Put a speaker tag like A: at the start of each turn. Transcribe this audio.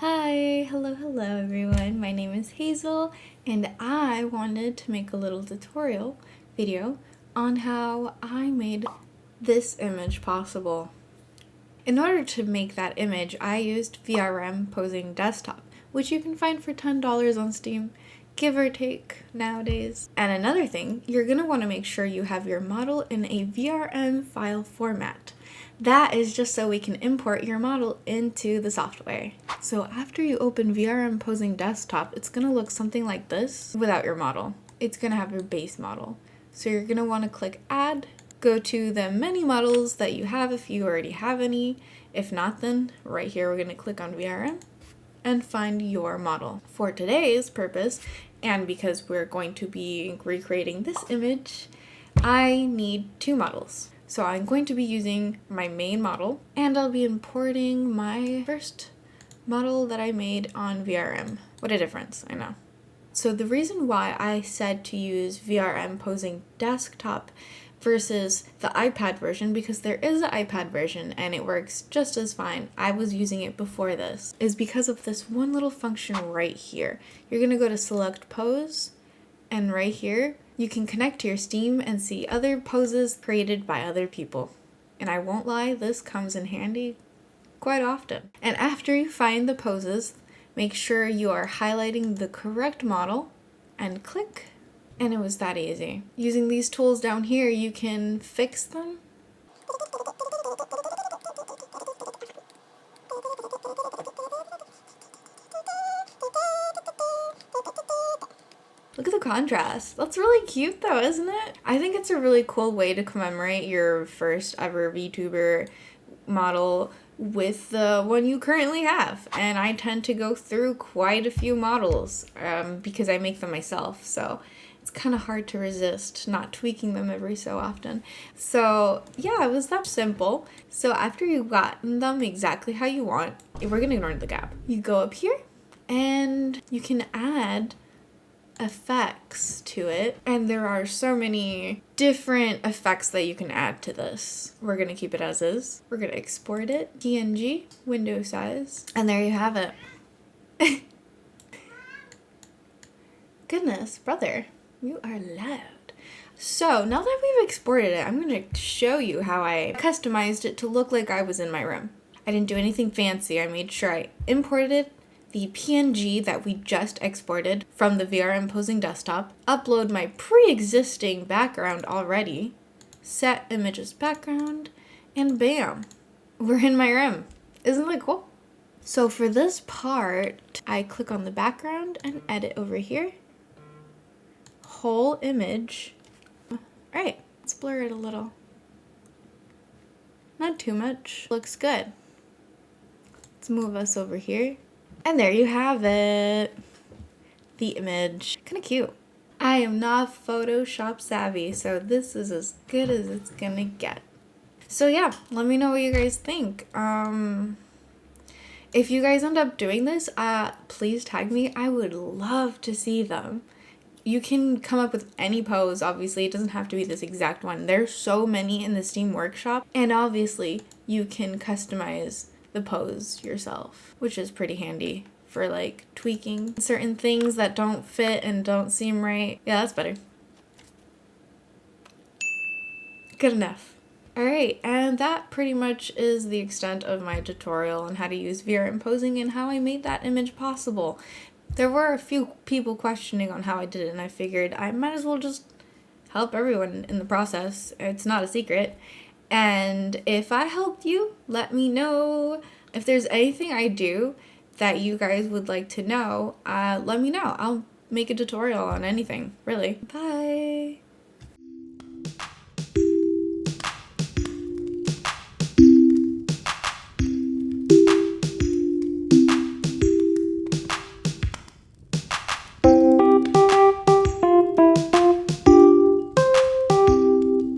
A: Hello everyone. My name is Hazel and I wanted to make a little tutorial video on how I made this image possible. In order to make that image, I used VRM Posing Desktop, which you can find for $10 on Steam, give or take nowadays. And another thing, you're going to want to make sure you have your model in a VRM file format. That is just so we can import your model into the software. So after you open VRM Posing Desktop, it's going to look something like this without your model. It's going to have your base model. So you're going to want to click Add, go to the many models that you have if you already have any. If not, then right here we're going to click on VRM and find your model. For today's purpose, and because we're going to be recreating this image, I need two models. So I'm going to be using my main model, and I'll be importing my first model that I made on VRM. What a difference, I know. So the reason why I said to use VRM Posing Desktop versus the iPad version, because there is an iPad version and it works just as fine, I was using it before this, is because of this one little function right here. You're going to go to Select Pose, and right here, you can connect to your Steam and see other poses created by other people. And I won't lie, this comes in handy quite often. And after you find the poses, make sure you are highlighting the correct model and click. And it was that easy. Using these tools down here, you can fix them. Look at the contrast. That's really cute though, isn't it? I think it's a really cool way to commemorate your first ever VTuber model with the one you currently have. And I tend to go through quite a few models because I make them myself. So it's kind of hard to resist not tweaking them every so often. So yeah, it was that simple. So after you've gotten them exactly how you want, we're gonna ignore the gap. You go up here and you can add effects to it, and there are so many different effects that you can add to this. We're gonna keep it as is. We're gonna export it, PNG, window size, and there you have it. Goodness, brother, you are loud. So now that we've exported it, I'm gonna show you how I customized it to look like I was in my room. I didn't do anything fancy. I made sure I imported the PNG that we just exported from the VRM Posing Desktop, upload my pre-existing background already, set images background, and bam, we're in my room. Isn't that cool? So for this part, I click on the background and edit over here. Whole image. All right, let's blur it a little. Not too much. Looks good. Let's move us over here. And there you have it. The image. Kind of cute. I am not Photoshop savvy, so this is as good as it's gonna get. So yeah, let me know what you guys think. If you guys end up doing this, please tag me. I would love to see them. You can come up with any pose, obviously. It doesn't have to be this exact one. There's so many in the Steam Workshop, and obviously you can customize the pose yourself, which is pretty handy for like tweaking certain things that don't fit and don't seem right. Yeah, that's better. Good enough. Alright, and that pretty much is the extent of my tutorial on how to use VRM Posing and how I made that image possible. There were a few people questioning on how I did it, and I figured I might as well just help everyone in the process. It's not a secret. And if I helped you, let me know. If there's anything I do that you guys would like to know, let me know. I'll make a tutorial on anything, really. Bye!